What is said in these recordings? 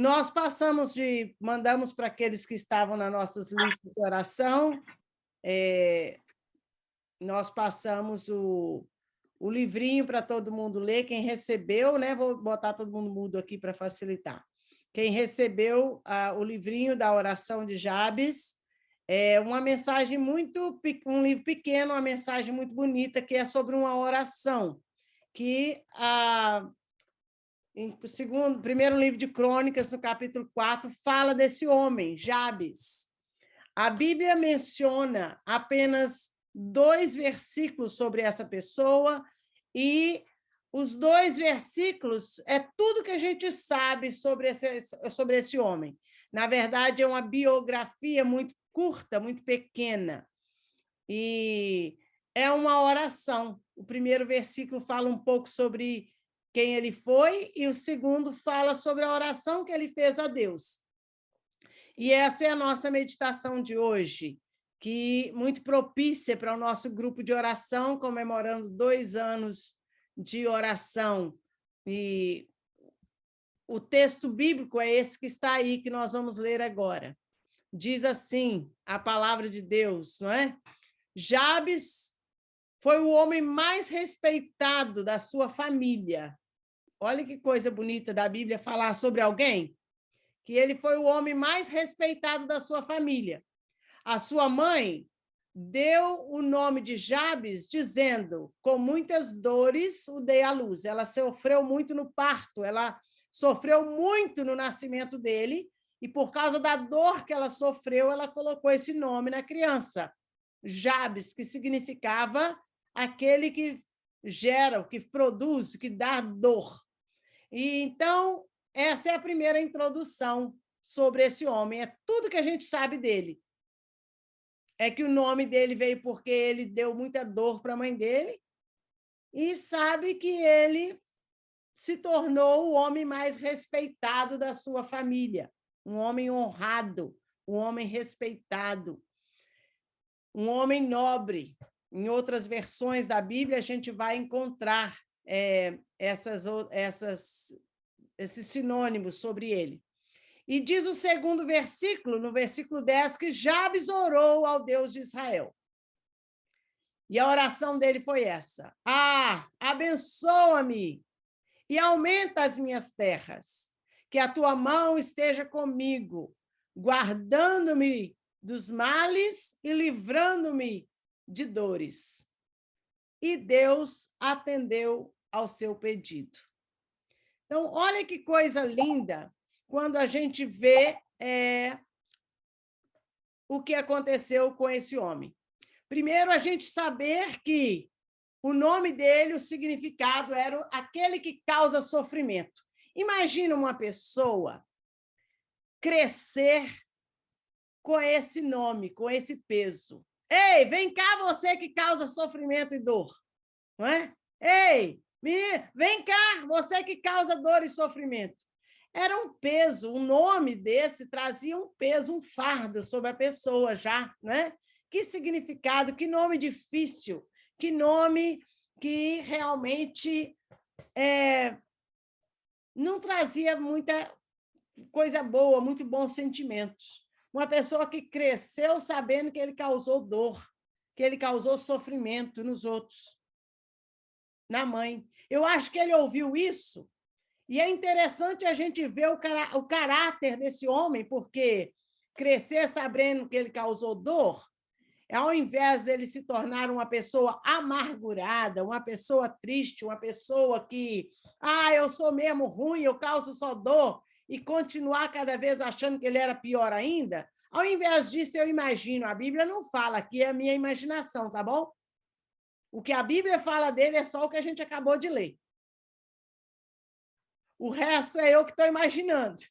Nós mandamos para aqueles que estavam nas nossas listas de oração, nós passamos o livrinho para todo mundo ler, quem recebeu, né? Vou botar todo mundo mudo aqui para facilitar. Quem recebeu o livrinho da oração de Jabes, é uma mensagem um livro pequeno, uma mensagem muito bonita, que é sobre uma oração, que primeiro livro de Crônicas, no capítulo 4, fala desse homem, Jabes. A Bíblia menciona apenas 2 versículos sobre essa pessoa, e os 2 versículos é tudo que a gente sabe sobre esse homem. Na verdade, é uma biografia muito curta, muito pequena, e é uma oração. O primeiro versículo fala um pouco sobre quem ele foi, e o segundo fala sobre a oração que ele fez a Deus. E essa é a nossa meditação de hoje, que muito propícia para o nosso grupo de oração, comemorando 2 anos de oração. E o texto bíblico é esse que está aí, que nós vamos ler agora. Diz assim a palavra de Deus, não é? Jabes foi o homem mais respeitado da sua família. Olha que coisa bonita da Bíblia falar sobre alguém, que ele foi o homem mais respeitado da sua família. A sua mãe deu o nome de Jabes, dizendo: com muitas dores o dei à luz. Ela sofreu muito no parto, ela sofreu muito no nascimento dele, e por causa da dor que ela sofreu, ela colocou esse nome na criança, Jabes, que significava aquele que gera, que produz, que dá dor. E então, essa é a primeira introdução sobre esse homem, é tudo que a gente sabe dele. É que o nome dele veio porque ele deu muita dor para a mãe dele, e sabe que ele se tornou o homem mais respeitado da sua família, um homem honrado, um homem respeitado, um homem nobre. Em outras versões da Bíblia, a gente vai encontrar esses sinônimos sobre ele. E diz o segundo versículo, no versículo 10, que Jabes orou ao Deus de Israel. E a oração dele foi essa: abençoa-me e aumenta as minhas terras, que a tua mão esteja comigo, guardando-me dos males e livrando-me de dores. E Deus atendeu ao seu pedido. Então, olha que coisa linda quando a gente vê o que aconteceu com esse homem. Primeiro, a gente saber que o nome dele, o significado era aquele que causa sofrimento. Imagina uma pessoa crescer com esse nome, com esse peso. Ei, vem cá, você que causa sofrimento e dor, não é? Ei, menina, vem cá, você que causa dor e sofrimento. Era um peso, um nome desse trazia um peso, um fardo sobre a pessoa já, né? Que significado, que nome difícil, que nome que realmente não trazia muita coisa boa, muito bons sentimentos. Uma pessoa que cresceu sabendo que ele causou dor, que ele causou sofrimento nos outros, na mãe. Eu acho que ele ouviu isso. E é interessante a gente ver o caráter desse homem, porque crescer sabendo que ele causou dor, ao invés dele se tornar uma pessoa amargurada, uma pessoa triste, uma pessoa que, eu sou mesmo ruim, eu causo só dor, e continuar cada vez achando que ele era pior ainda, ao invés disso, eu imagino, a Bíblia não fala, aqui é a minha imaginação, tá bom? O que a Bíblia fala dele é só o que a gente acabou de ler. O resto é eu que estou imaginando.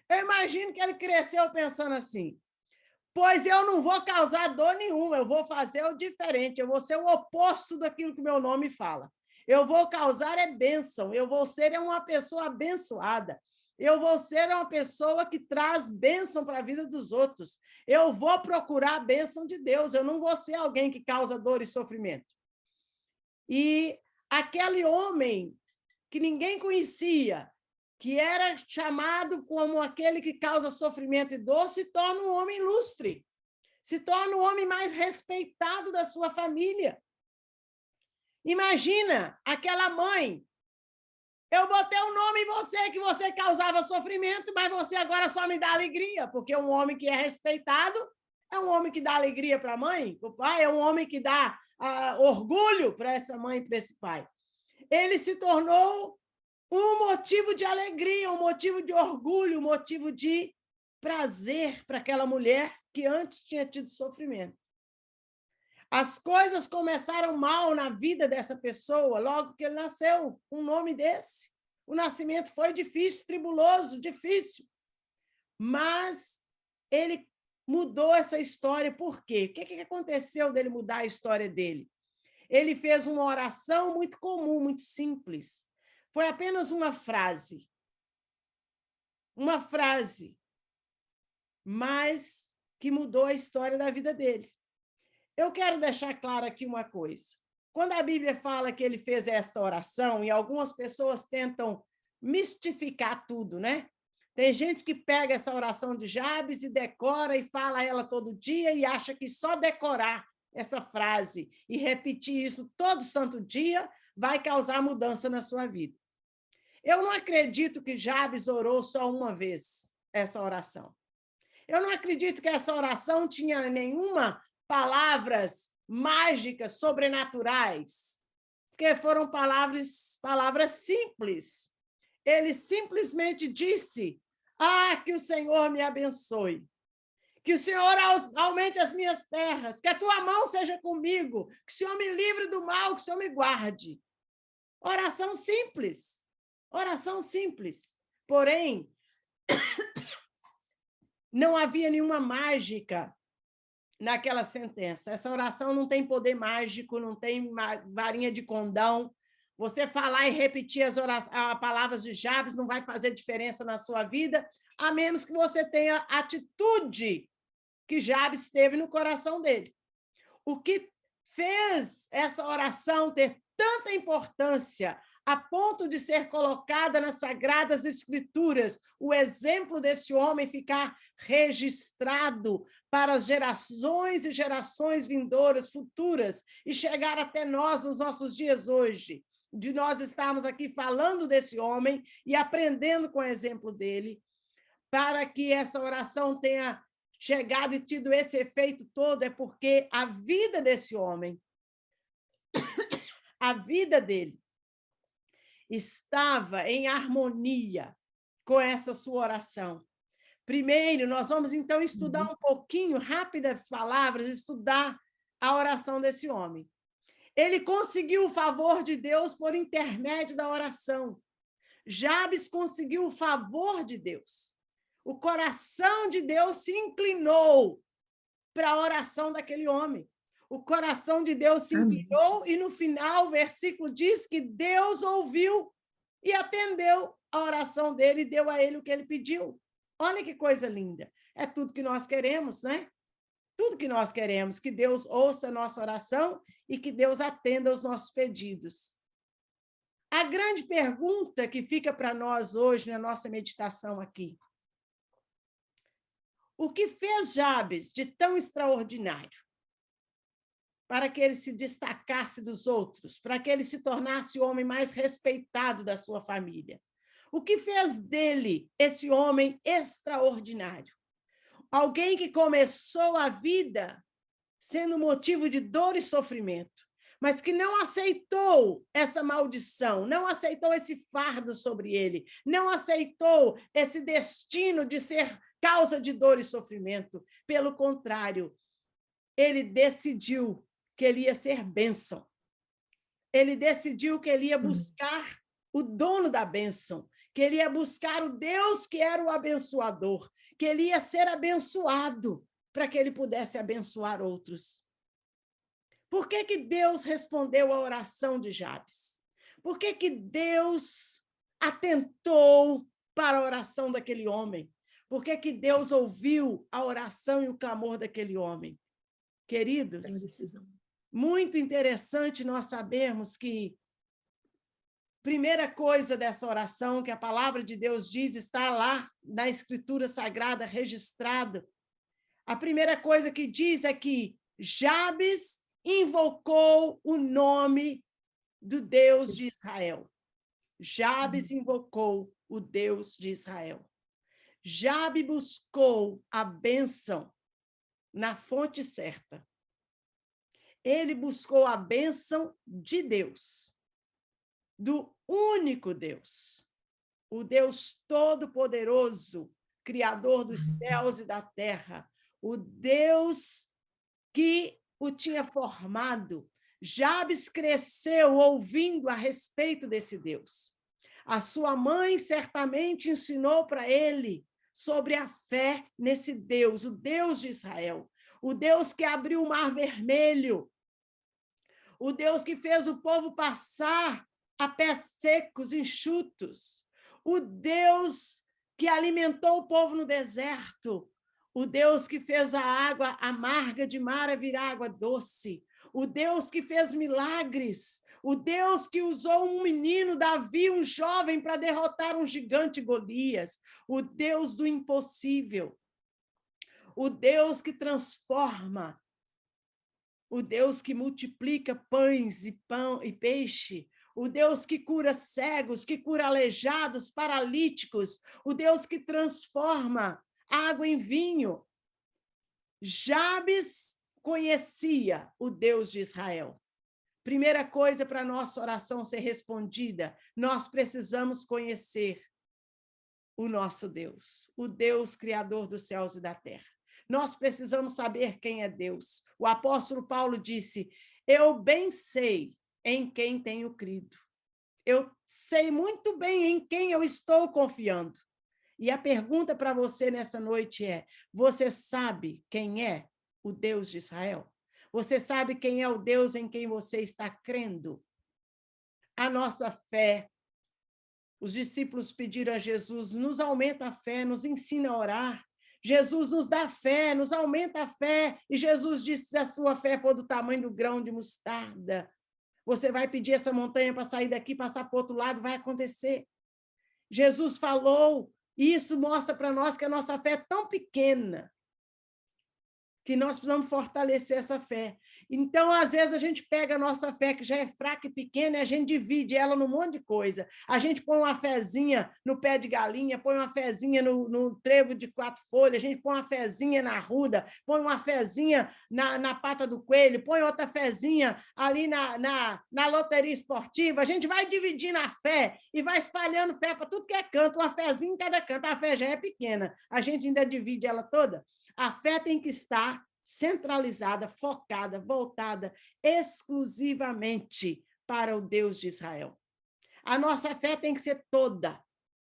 Eu imagino que ele cresceu pensando assim: pois eu não vou causar dor nenhuma, eu vou fazer o diferente, eu vou ser o oposto daquilo que meu nome fala. Eu vou causar bênção, eu vou ser uma pessoa abençoada, eu vou ser uma pessoa que traz bênção para a vida dos outros, eu vou procurar a bênção de Deus, eu não vou ser alguém que causa dor e sofrimento. E aquele homem que ninguém conhecia, que era chamado como aquele que causa sofrimento e dor, se torna um homem ilustre, se torna o homem mais respeitado da sua família. Imagina aquela mãe. Eu botei um nome em você, que você causava sofrimento, mas você agora só me dá alegria, porque um homem que é respeitado é um homem que dá alegria para a mãe, para o pai, é um homem que dá orgulho para essa mãe e para esse pai. Ele se tornou um motivo de alegria, um motivo de orgulho, um motivo de prazer para aquela mulher que antes tinha tido sofrimento. As coisas começaram mal na vida dessa pessoa logo que ele nasceu, um nome desse. O nascimento foi difícil, tribuloso, difícil. Mas ele mudou essa história. Por quê? O que aconteceu dele mudar a história dele? Ele fez uma oração muito comum, muito simples. Foi apenas uma frase. Uma frase. Mas que mudou a história da vida dele. Eu quero deixar claro aqui uma coisa. Quando a Bíblia fala que ele fez esta oração, e algumas pessoas tentam mistificar tudo, né? Tem gente que pega essa oração de Jabes e decora e fala ela todo dia e acha que só decorar essa frase e repetir isso todo santo dia vai causar mudança na sua vida. Eu não acredito que Jabes orou só uma vez essa oração. Eu não acredito que essa oração tinha nenhuma palavras mágicas, sobrenaturais, porque foram palavras simples. Ele simplesmente disse: que o Senhor me abençoe, que o Senhor aumente as minhas terras, que a tua mão seja comigo, que o Senhor me livre do mal, que o Senhor me guarde. Oração simples, oração simples. Porém, não havia nenhuma mágica naquela sentença. Essa oração não tem poder mágico, não tem varinha de condão. Você falar e repetir as palavras de Jabes não vai fazer diferença na sua vida, a menos que você tenha a atitude que Jabes teve no coração dele. O que fez essa oração ter tanta importância a ponto de ser colocada nas Sagradas Escrituras, o exemplo desse homem ficar registrado para as gerações e gerações vindouras, futuras, e chegar até nós nos nossos dias hoje, de nós estarmos aqui falando desse homem e aprendendo com o exemplo dele, para que essa oração tenha chegado e tido esse efeito todo, é porque a vida desse homem, a vida dele, estava em harmonia com essa sua oração. Primeiro, nós vamos, então, estudar um pouquinho, rápidas palavras, estudar a oração desse homem. Ele conseguiu o favor de Deus por intermédio da oração. Jabes conseguiu o favor de Deus. O coração de Deus se inclinou para a oração daquele homem. O coração de Deus se inclinou e, no final, o versículo diz que Deus ouviu e atendeu a oração dele e deu a ele o que ele pediu. Olha que coisa linda. É tudo que nós queremos, né? Tudo que nós queremos, que Deus ouça a nossa oração e que Deus atenda aos nossos pedidos. A grande pergunta que fica para nós hoje na nossa meditação aqui: o que fez Jabes de tão extraordinário para que ele se destacasse dos outros, para que ele se tornasse o homem mais respeitado da sua família? O que fez dele esse homem extraordinário? Alguém que começou a vida sendo motivo de dor e sofrimento, mas que não aceitou essa maldição, não aceitou esse fardo sobre ele, não aceitou esse destino de ser causa de dor e sofrimento. Pelo contrário, ele decidiu que ele ia ser bênção. Ele decidiu que ele ia buscar o dono da bênção, que ele ia buscar o Deus que era o abençoador, que ele ia ser abençoado para que ele pudesse abençoar outros. Por que que Deus respondeu à oração de Jabes? Por que que Deus atentou para a oração daquele homem? Por que que Deus ouviu a oração e o clamor daquele homem? Queridos, muito interessante nós sabermos que Primeira coisa dessa oração que a palavra de Deus diz, está lá na Escritura Sagrada registrado. A primeira coisa que diz é que Jabes invocou o nome do Deus de Israel. Jabes invocou o Deus de Israel. Jabes buscou a bênção na fonte certa. Ele buscou a bênção de Deus, do único Deus, o Deus Todo-Poderoso, Criador dos céus e da terra, o Deus que o tinha formado. Jabes cresceu ouvindo a respeito desse Deus. A sua mãe certamente ensinou para ele sobre a fé nesse Deus, o Deus de Israel, o Deus que abriu o Mar Vermelho, o Deus que fez o povo passar a pés secos, enxutos, o Deus que alimentou o povo no deserto, o Deus que fez a água amarga de Mara virar água doce, o Deus que fez milagres, o Deus que usou um menino, Davi, um jovem, para derrotar um gigante Golias, o Deus do impossível, o Deus que transforma, o Deus que multiplica pães e pão e peixe, o Deus que cura cegos, que cura aleijados, paralíticos, o Deus que transforma água em vinho. Jabes conhecia o Deus de Israel. Primeira coisa para a nossa oração ser respondida, nós precisamos conhecer o nosso Deus, o Deus criador dos céus e da terra. Nós precisamos saber quem é Deus. O apóstolo Paulo disse, eu bem sei em quem tenho crido. Eu sei muito bem em quem eu estou confiando. E a pergunta para você nessa noite é, você sabe quem é o Deus de Israel? Você sabe quem é o Deus em quem você está crendo? A nossa fé. Os discípulos pediram a Jesus, nos aumenta a fé, nos ensina a orar. Jesus nos dá fé, nos aumenta a fé. E Jesus disse, se a sua fé for do tamanho do grão de mostarda, você vai pedir essa montanha para sair daqui, passar para o outro lado, vai acontecer. Jesus falou, e isso mostra para nós que a nossa fé é tão pequena, que nós precisamos fortalecer essa fé. Então, às vezes, a gente pega a nossa fé, que já é fraca e pequena, e a gente divide ela num monte de coisa. A gente põe uma fezinha no pé de galinha, põe uma fezinha no trevo de 4 folhas, a gente põe uma fezinha na arruda, põe uma fezinha na pata do coelho, põe outra fezinha ali na loteria esportiva. A gente vai dividindo a fé e vai espalhando fé para tudo que é canto, uma fezinha em cada canto. A fé já é pequena, a gente ainda divide ela toda. A fé tem que estar centralizada, focada, voltada exclusivamente para o Deus de Israel. A nossa fé tem que ser toda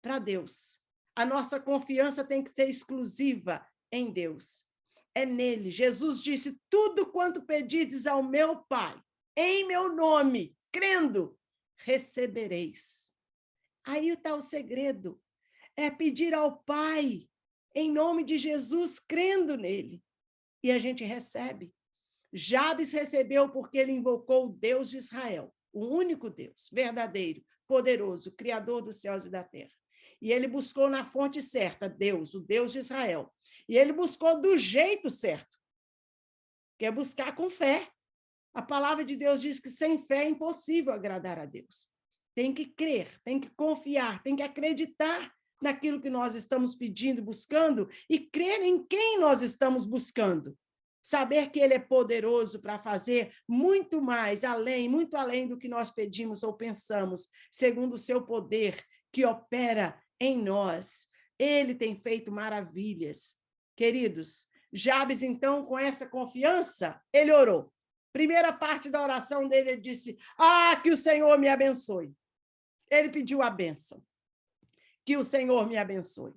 para Deus. A nossa confiança tem que ser exclusiva em Deus. É nele. Jesus disse, tudo quanto pedides ao meu Pai, em meu nome, crendo, recebereis. Aí está o segredo. É pedir ao Pai, em nome de Jesus, crendo nele. E a gente recebe. Jabes recebeu porque ele invocou o Deus de Israel, o único Deus, verdadeiro, poderoso, criador dos céus e da terra. E ele buscou na fonte certa, Deus, o Deus de Israel. E ele buscou do jeito certo, que é buscar com fé. A palavra de Deus diz que sem fé é impossível agradar a Deus. Tem que crer, tem que confiar, tem que acreditar naquilo que nós estamos pedindo, buscando, e crer em quem nós estamos buscando. Saber que ele é poderoso para fazer muito mais, muito além do que nós pedimos ou pensamos, segundo o seu poder que opera em nós. Ele tem feito maravilhas. Queridos, Jabes, então, com essa confiança, ele orou. Primeira parte da oração dele, ele disse, que o Senhor me abençoe. Ele pediu a bênção. Que o Senhor me abençoe.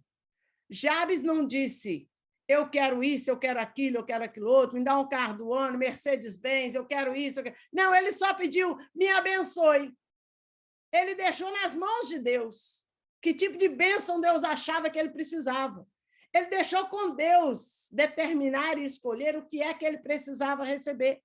Jabes não disse, eu quero isso, eu quero aquilo outro, me dá um carro do ano, Mercedes-Benz, eu quero isso. Não, ele só pediu, me abençoe. Ele deixou nas mãos de Deus. Que tipo de bênção Deus achava que ele precisava. Ele deixou com Deus determinar e escolher o que é que ele precisava receber.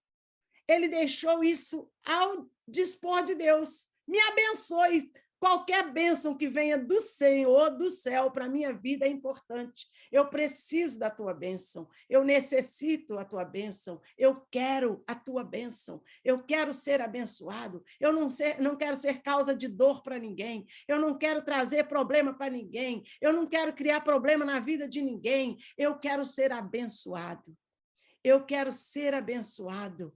Ele deixou isso ao dispor de Deus. Me abençoe. Qualquer bênção que venha do Senhor, do céu, para a minha vida é importante. Eu preciso da tua bênção. Eu necessito a tua bênção. Eu quero a tua bênção. Eu quero ser abençoado. Eu não quero ser causa de dor para ninguém. Eu não quero trazer problema para ninguém. Eu não quero criar problema na vida de ninguém. Eu quero ser abençoado. Eu quero ser abençoado.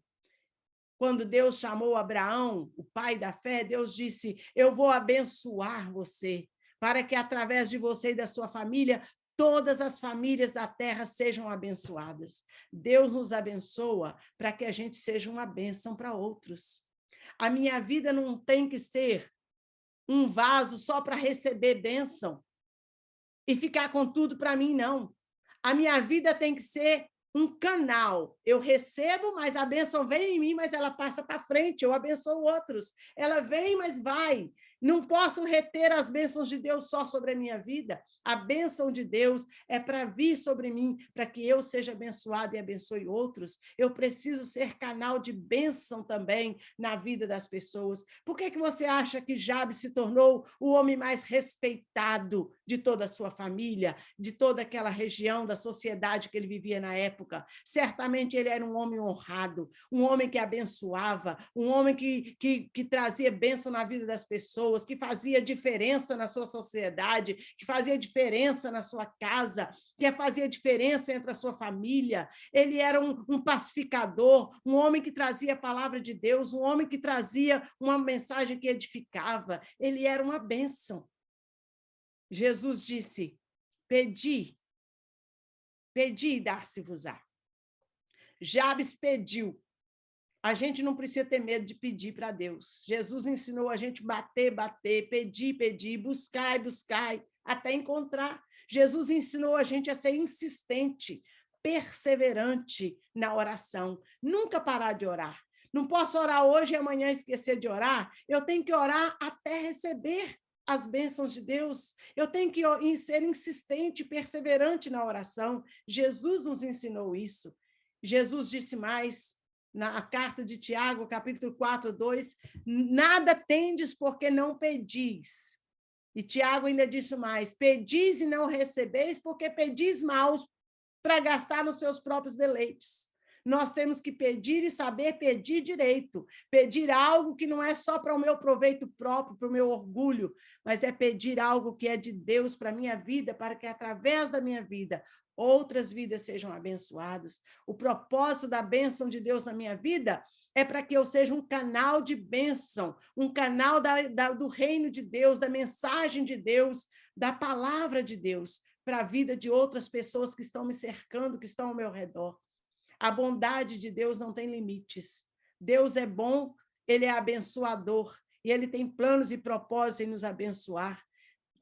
Quando Deus chamou Abraão, o pai da fé, Deus disse: eu vou abençoar você, para que através de você e da sua família, todas as famílias da terra sejam abençoadas. Deus nos abençoa para que a gente seja uma bênção para outros. A minha vida não tem que ser um vaso só para receber bênção e ficar com tudo para mim, não. A minha vida tem que ser um canal. Eu recebo, mas a bênção vem em mim, mas ela passa para frente. Eu abençoo outros. Ela vem, mas vai. Não posso reter as bênçãos de Deus só sobre a minha vida. A bênção de Deus é para vir sobre mim, para que eu seja abençoado e abençoe outros. Eu preciso ser canal de bênção também na vida das pessoas. Por que você acha que Jabes se tornou o homem mais respeitado de toda a sua família, de toda aquela região da sociedade que ele vivia na época? Certamente ele era um homem honrado, um homem que abençoava, um homem que trazia bênção na vida das pessoas, que fazia diferença na sua sociedade, que fazia diferença na sua casa, que fazia diferença entre a sua família. Ele era um pacificador, um homem que trazia a palavra de Deus, um homem que trazia uma mensagem que edificava. Ele era uma bênção. Jesus disse: pedi e dar-se-vos-á. Jabes pediu. A gente não precisa ter medo de pedir para Deus. Jesus ensinou a gente bater, pedir, buscar, até encontrar. Jesus ensinou a gente a ser insistente, perseverante na oração. Nunca parar de orar. Não posso orar hoje e amanhã esquecer de orar. Eu tenho que orar até receber as bênçãos de Deus. Eu tenho que ser insistente, perseverante na oração. Jesus nos ensinou isso. Jesus disse mais, na carta de Tiago, capítulo 4, 2, nada tendes porque não pedis. E Tiago ainda disse mais, pedis e não recebeis porque pedis mal para gastar nos seus próprios deleites. Nós temos que pedir e saber pedir direito. Pedir algo que não é só para o meu proveito próprio, para o meu orgulho, mas é pedir algo que é de Deus para a minha vida, para que através da minha vida outras vidas sejam abençoadas. O propósito da bênção de Deus na minha vida é para que eu seja um canal de bênção, um canal do reino de Deus, da mensagem de Deus, da palavra de Deus, para a vida de outras pessoas que estão me cercando, que estão ao meu redor. A bondade de Deus não tem limites. Deus é bom, ele é abençoador, e ele tem planos e propósitos em nos abençoar.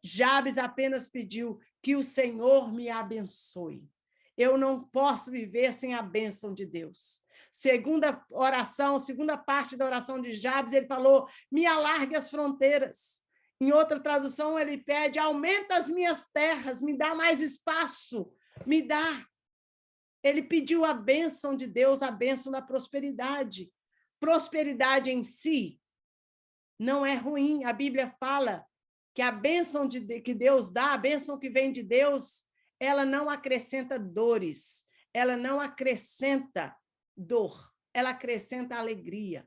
Jabes apenas pediu que o Senhor me abençoe. Eu não posso viver sem a bênção de Deus. Segunda oração, segunda parte da oração de Jabes, ele falou, me alargue as fronteiras. Em outra tradução, ele pede, aumenta as minhas terras, me dá mais espaço, me dá. Ele pediu a bênção de Deus, a bênção da prosperidade. Prosperidade em si não é ruim. A Bíblia fala que a bênção que Deus dá, a bênção que vem de Deus, ela não acrescenta dores, ela não acrescenta dor, ela acrescenta alegria.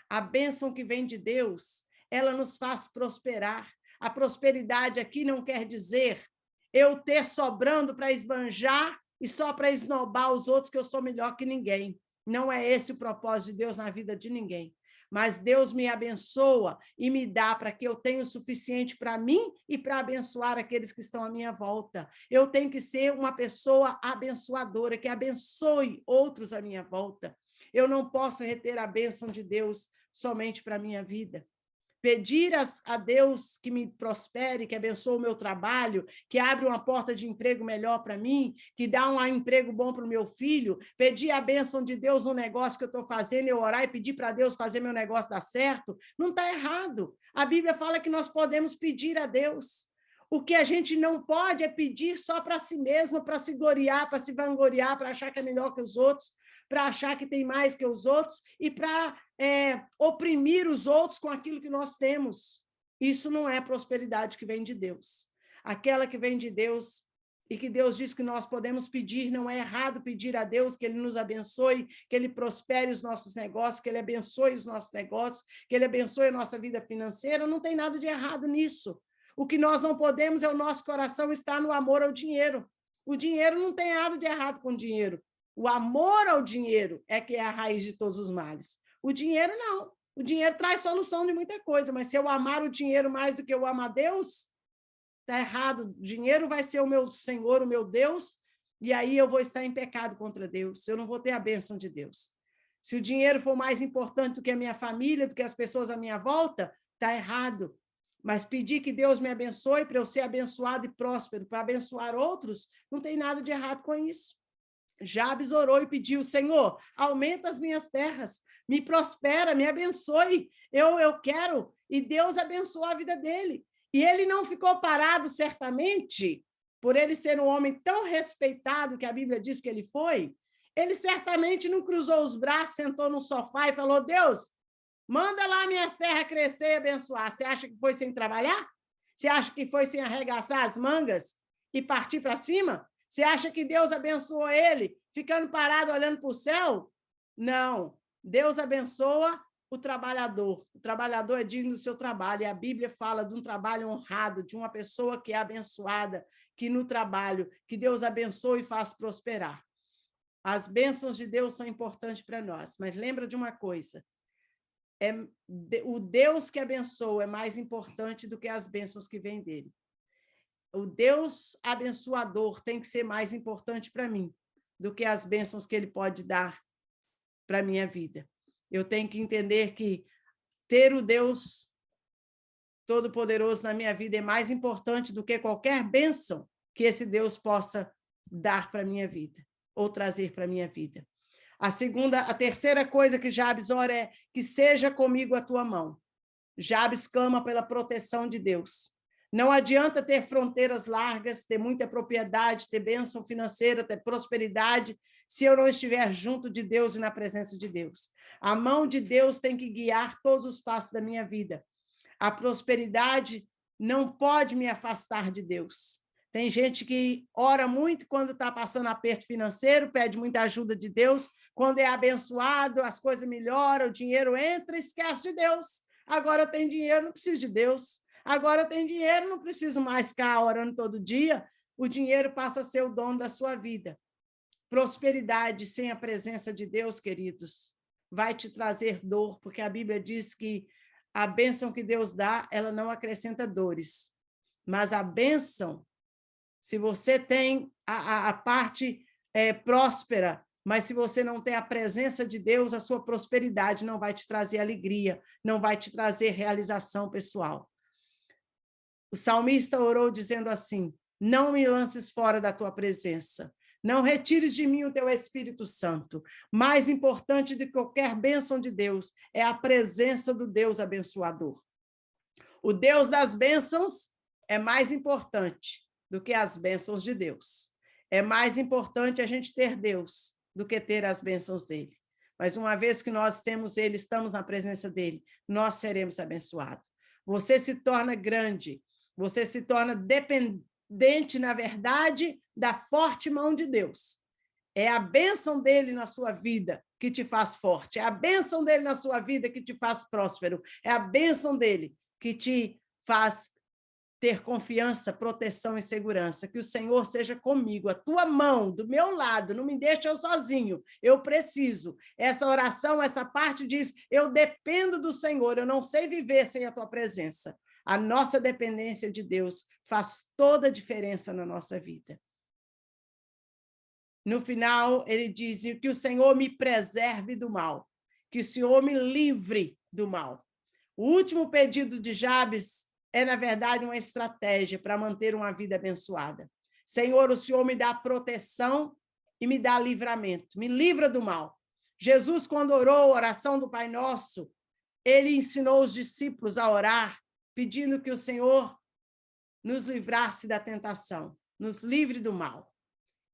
A bênção que vem de Deus, ela nos faz prosperar. A prosperidade aqui não quer dizer eu ter sobrando para esbanjar e só para esnobar os outros que eu sou melhor que ninguém. Não é esse o propósito de Deus na vida de ninguém. Mas Deus me abençoa e me dá para que eu tenha o suficiente para mim e para abençoar aqueles que estão à minha volta. Eu tenho que ser uma pessoa abençoadora, que abençoe outros à minha volta. Eu não posso reter a bênção de Deus somente para a minha vida. Pedir a Deus que me prospere, que abençoe o meu trabalho, que abra uma porta de emprego melhor para mim, que dá um emprego bom para o meu filho, pedir a bênção de Deus no negócio que eu estou fazendo, eu orar e pedir para Deus fazer meu negócio dar certo, não está errado. A Bíblia fala que nós podemos pedir a Deus. O que a gente não pode é pedir só para si mesmo, para se gloriar, para se vangloriar, para achar que é melhor que os outros, para achar que tem mais que os outros e para oprimir os outros com aquilo que nós temos. Isso não é prosperidade que vem de Deus. Aquela que vem de Deus e que Deus diz que nós podemos pedir, não é errado pedir a Deus que Ele nos abençoe, que Ele prospere os nossos negócios, que Ele abençoe os nossos negócios, que Ele abençoe a nossa vida financeira, não tem nada de errado nisso. O que nós não podemos é o nosso coração estar no amor ao dinheiro. O dinheiro não tem nada de errado com o dinheiro. O amor ao dinheiro é que é a raiz de todos os males. O dinheiro não. O dinheiro traz solução de muita coisa, mas se eu amar o dinheiro mais do que eu amo a Deus, está errado. O dinheiro vai ser o meu Senhor, o meu Deus, e aí eu vou estar em pecado contra Deus. Eu não vou ter a bênção de Deus. Se o dinheiro for mais importante do que a minha família, do que as pessoas à minha volta, está errado. Mas pedir que Deus me abençoe para eu ser abençoado e próspero, para abençoar outros, não tem nada de errado com isso. Jabes orou e pediu: Senhor, aumenta as minhas terras, me prospera, me abençoe, eu quero. E Deus abençoou a vida dele. E ele não ficou parado, certamente, por ele ser um homem tão respeitado que a Bíblia diz que ele foi. Ele certamente não cruzou os braços, sentou no sofá e falou: Deus, manda lá minhas terras crescer e abençoar. Você acha que foi sem trabalhar? Você acha que foi sem arregaçar as mangas e partir para cima? Você acha que Deus abençoou ele ficando parado olhando para o céu? Não. Deus abençoa o trabalhador. O trabalhador é digno do seu trabalho. E a Bíblia fala de um trabalho honrado, de uma pessoa que é abençoada, que no trabalho, que Deus abençoa e faz prosperar. As bênçãos de Deus são importantes para nós. Mas lembra de uma coisa. O Deus que abençoa é mais importante do que as bênçãos que vêm dele. O Deus abençoador tem que ser mais importante para mim do que as bênçãos que ele pode dar para a minha vida. Eu tenho que entender que ter o Deus Todo-Poderoso na minha vida é mais importante do que qualquer bênção que esse Deus possa dar para a minha vida ou trazer para a minha vida. A terceira coisa que Jabes ora é que seja comigo a tua mão. Jabes clama pela proteção de Deus. Não adianta ter fronteiras largas, ter muita propriedade, ter bênção financeira, ter prosperidade, se eu não estiver junto de Deus e na presença de Deus. A mão de Deus tem que guiar todos os passos da minha vida. A prosperidade não pode me afastar de Deus. Tem gente que ora muito quando está passando aperto financeiro, pede muita ajuda de Deus. Quando é abençoado, as coisas melhoram, o dinheiro entra, esquece de Deus. Agora eu tenho dinheiro, não preciso de Deus. Agora eu tenho dinheiro, não preciso mais ficar orando todo dia. O dinheiro passa a ser o dono da sua vida. Prosperidade sem a presença de Deus, queridos, vai te trazer dor, porque a Bíblia diz que a bênção que Deus dá, ela não acrescenta dores. Mas a bênção, se você tem a parte próspera, mas se você não tem a presença de Deus, a sua prosperidade não vai te trazer alegria, não vai te trazer realização pessoal. O salmista orou dizendo assim: não me lances fora da tua presença, não retires de mim o teu Espírito Santo. Mais importante do que qualquer bênção de Deus é a presença do Deus abençoador. O Deus das bênçãos é mais importante do que as bênçãos de Deus. É mais importante a gente ter Deus do que ter as bênçãos dele. Mas uma vez que nós temos ele, estamos na presença dele, nós seremos abençoados. Você se torna grande, você se torna dependente, na verdade, da forte mão de Deus. É a bênção dele na sua vida que te faz forte, é a bênção dele na sua vida que te faz próspero, é a bênção dele que te faz ter confiança, proteção e segurança. Que o Senhor seja comigo, a tua mão do meu lado, não me deixe eu sozinho, eu preciso. Essa oração, essa parte diz: eu dependo do Senhor, eu não sei viver sem a tua presença. A nossa dependência de Deus faz toda a diferença na nossa vida. No final, ele diz: que o Senhor me preserve do mal, que o Senhor me livre do mal. O último pedido de Jabes é, na verdade, uma estratégia para manter uma vida abençoada. Senhor, o Senhor me dá proteção e me dá livramento, me livra do mal. Jesus, quando orou a oração do Pai Nosso, ele ensinou os discípulos a orar, pedindo que o Senhor nos livrar-se da tentação, nos livre do mal.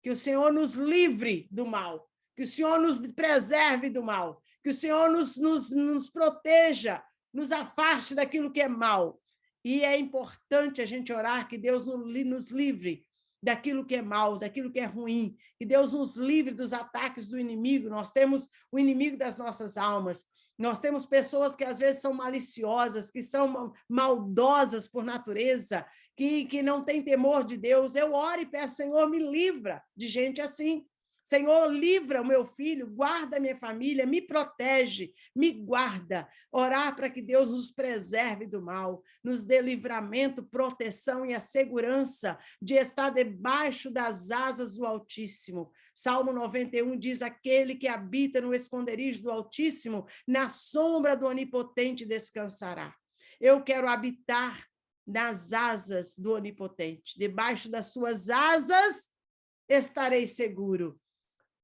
Que o Senhor nos livre do mal, que o Senhor nos preserve do mal, que o Senhor nos proteja, nos afaste daquilo que é mal. E é importante a gente orar que Deus nos livre daquilo que é mal, daquilo que é ruim, que Deus nos livre dos ataques do inimigo. Nós temos o inimigo das nossas almas, nós temos pessoas que às vezes são maliciosas, que são maldosas por natureza, que não têm temor de Deus. Eu oro e peço, Senhor, me livra de gente assim. Senhor, livra o meu filho, guarda a minha família, me protege, me guarda. Orar para que Deus nos preserve do mal, nos dê livramento, proteção e a segurança de estar debaixo das asas do Altíssimo. Salmo 91 diz, aquele que habita no esconderijo do Altíssimo, na sombra do Onipotente descansará. Eu quero habitar nas asas do Onipotente. Debaixo das suas asas estarei seguro.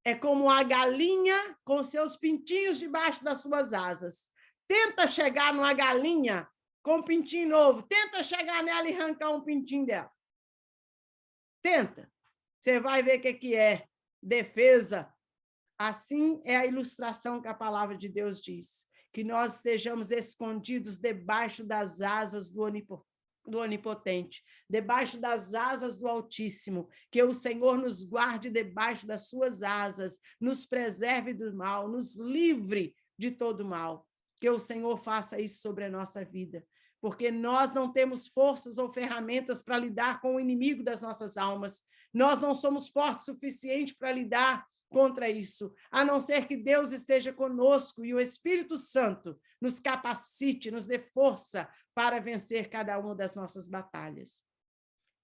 É como a galinha com seus pintinhos debaixo das suas asas. Tenta chegar numa galinha com um pintinho novo. Tenta chegar nela e arrancar um pintinho dela. Tenta. Você vai ver o que é defesa. Assim é a ilustração que a palavra de Deus diz. Que nós estejamos escondidos debaixo das asas do Onipotente, debaixo das asas do Altíssimo, que o Senhor nos guarde debaixo das suas asas, nos preserve do mal, nos livre de todo mal, que o Senhor faça isso sobre a nossa vida, porque nós não temos forças ou ferramentas para lidar com o inimigo das nossas almas, nós não somos fortes o suficiente para lidar contra isso, a não ser que Deus esteja conosco e o Espírito Santo nos capacite, nos dê força para vencer cada uma das nossas batalhas.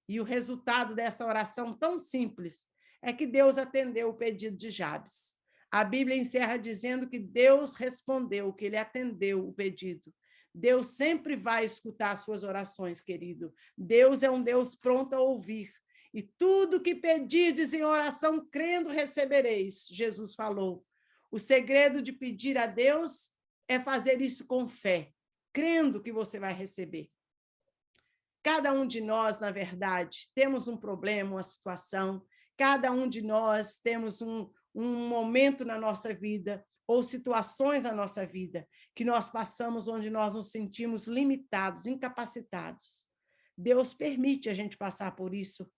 E o resultado dessa oração tão simples é que Deus atendeu o pedido de Jabes. A Bíblia encerra dizendo que Deus respondeu, que ele atendeu o pedido. Deus sempre vai escutar as suas orações, querido. Deus é um Deus pronto a ouvir. E tudo que pedirdes em oração, crendo, recebereis, Jesus falou. O segredo de pedir a Deus é fazer isso com fé, crendo que você vai receber. Cada um de nós, na verdade, temos um problema, uma situação, cada um de nós temos um momento na nossa vida, ou situações na nossa vida, que nós passamos onde nós nos sentimos limitados, incapacitados. Deus permite a gente passar por isso,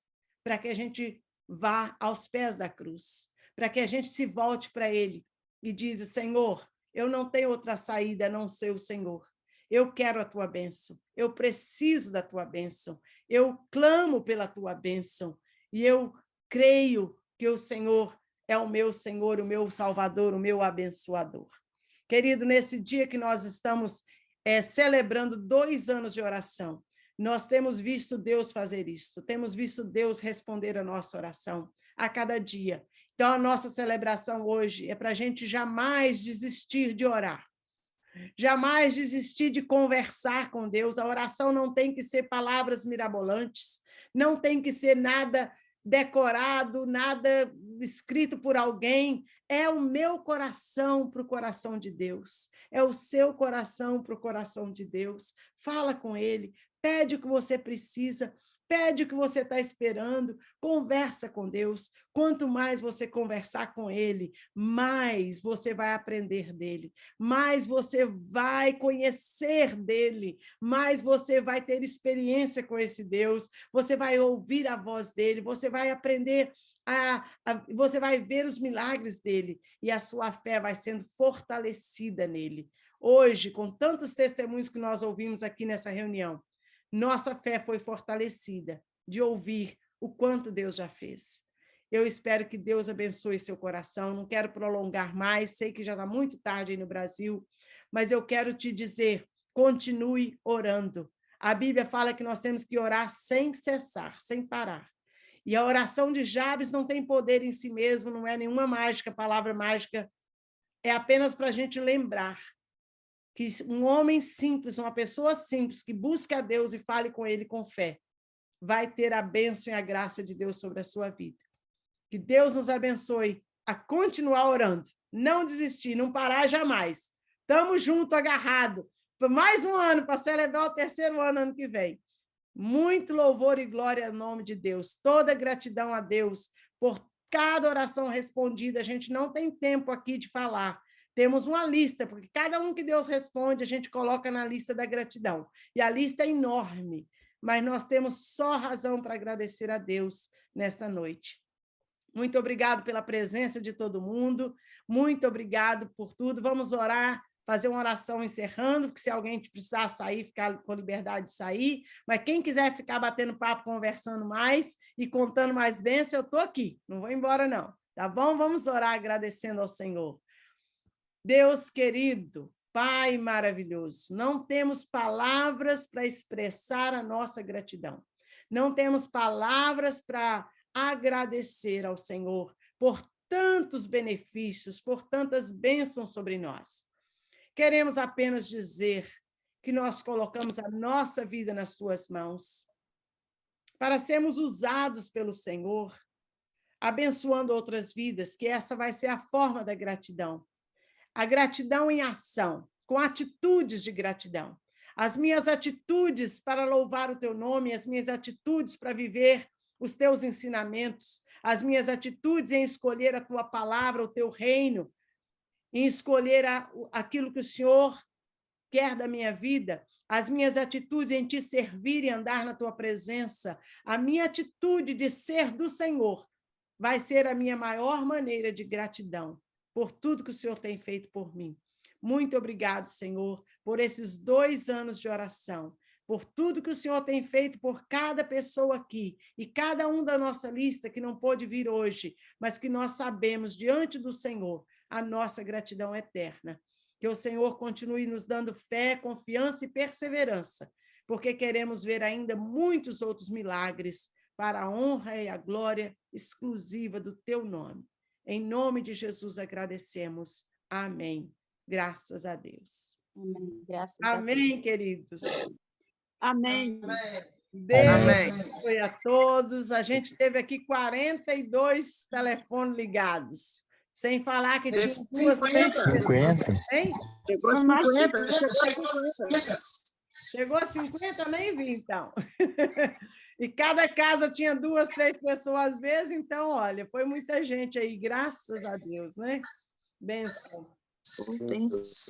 para que a gente vá aos pés da cruz, para que a gente se volte para ele e diz, Senhor, eu não tenho outra saída a não ser o Senhor. Eu quero a tua bênção, eu preciso da tua bênção, eu clamo pela tua bênção, e eu creio que o Senhor é o meu Senhor, o meu Salvador, o meu abençoador. Querido, nesse dia que nós estamos celebrando 2 anos de oração, nós temos visto Deus fazer isso, temos visto Deus responder a nossa oração a cada dia. Então, a nossa celebração hoje é para a gente jamais desistir de orar, jamais desistir de conversar com Deus. A oração não tem que ser palavras mirabolantes, não tem que ser nada decorado, nada escrito por alguém. É o meu coração para o coração de Deus, é o seu coração para o coração de Deus. Fala com ele, pede o que você precisa, pede o que você está esperando, conversa com Deus. Quanto mais você conversar com ele, mais você vai aprender dele, mais você vai conhecer dele, mais você vai ter experiência com esse Deus, você vai ouvir a voz dele, você vai aprender você vai ver os milagres dele, e a sua fé vai sendo fortalecida nele. Hoje, com tantos testemunhos que nós ouvimos aqui nessa reunião, nossa fé foi fortalecida de ouvir o quanto Deus já fez. Eu espero que Deus abençoe seu coração. Não quero prolongar mais, sei que já está muito tarde aí no Brasil, mas eu quero te dizer, continue orando. A Bíblia fala que nós temos que orar sem cessar, sem parar. E a oração de Jabes não tem poder em si mesmo, não é nenhuma mágica, palavra mágica, é apenas para a gente lembrar que um homem simples, uma pessoa simples, que busque a Deus e fale com ele com fé, vai ter a bênção e a graça de Deus sobre a sua vida. Que Deus nos abençoe a continuar orando, não desistir, não parar jamais. Estamos juntos, agarrados, por mais um ano, para celebrar o 3º ano que vem. Muito louvor e glória ao nome de Deus. Toda gratidão a Deus por cada oração respondida. A gente não tem tempo aqui de falar. Temos uma lista, porque cada um que Deus responde, a gente coloca na lista da gratidão. E a lista é enorme, mas nós temos só razão para agradecer a Deus nesta noite. Muito obrigado pela presença de todo mundo. Muito obrigado por tudo. Vamos orar, fazer uma oração encerrando, porque se alguém precisar sair, ficar com liberdade de sair. Mas quem quiser ficar batendo papo, conversando mais e contando mais bênçãos, eu estou aqui. Não vou embora, não. Tá bom? Vamos orar agradecendo ao Senhor. Deus querido, Pai maravilhoso, não temos palavras para expressar a nossa gratidão. Não temos palavras para agradecer ao Senhor por tantos benefícios, por tantas bênçãos sobre nós. Queremos apenas dizer que nós colocamos a nossa vida nas tuas mãos para sermos usados pelo Senhor, abençoando outras vidas, que essa vai ser a forma da gratidão. A gratidão em ação, com atitudes de gratidão. As minhas atitudes para louvar o teu nome, as minhas atitudes para viver os teus ensinamentos, as minhas atitudes em escolher a tua palavra, o teu reino, em escolher aquilo que o Senhor quer da minha vida, as minhas atitudes em te servir e andar na tua presença, a minha atitude de ser do Senhor vai ser a minha maior maneira de gratidão por tudo que o Senhor tem feito por mim. Muito obrigado, Senhor, por esses 2 anos de oração, por tudo que o Senhor tem feito por cada pessoa aqui, e cada um da nossa lista que não pôde vir hoje, mas que nós sabemos, diante do Senhor, a nossa gratidão eterna. Que o Senhor continue nos dando fé, confiança e perseverança, porque queremos ver ainda muitos outros milagres para a honra e a glória exclusiva do teu nome. Em nome de Jesus agradecemos. Amém. Graças a Deus. Amém. Graças Amém, a Deus. queridos. Amém. Deus Amém. abençoe a todos. A gente teve aqui 42 telefones ligados, sem falar que tinha 50. Hein? Chegou a Mais 50, chegou a 50. Chegou a 50, nem vi, então. E cada casa tinha 2, 3 pessoas às vezes, então, olha, foi muita gente aí, graças a Deus, né? Benção. Benção.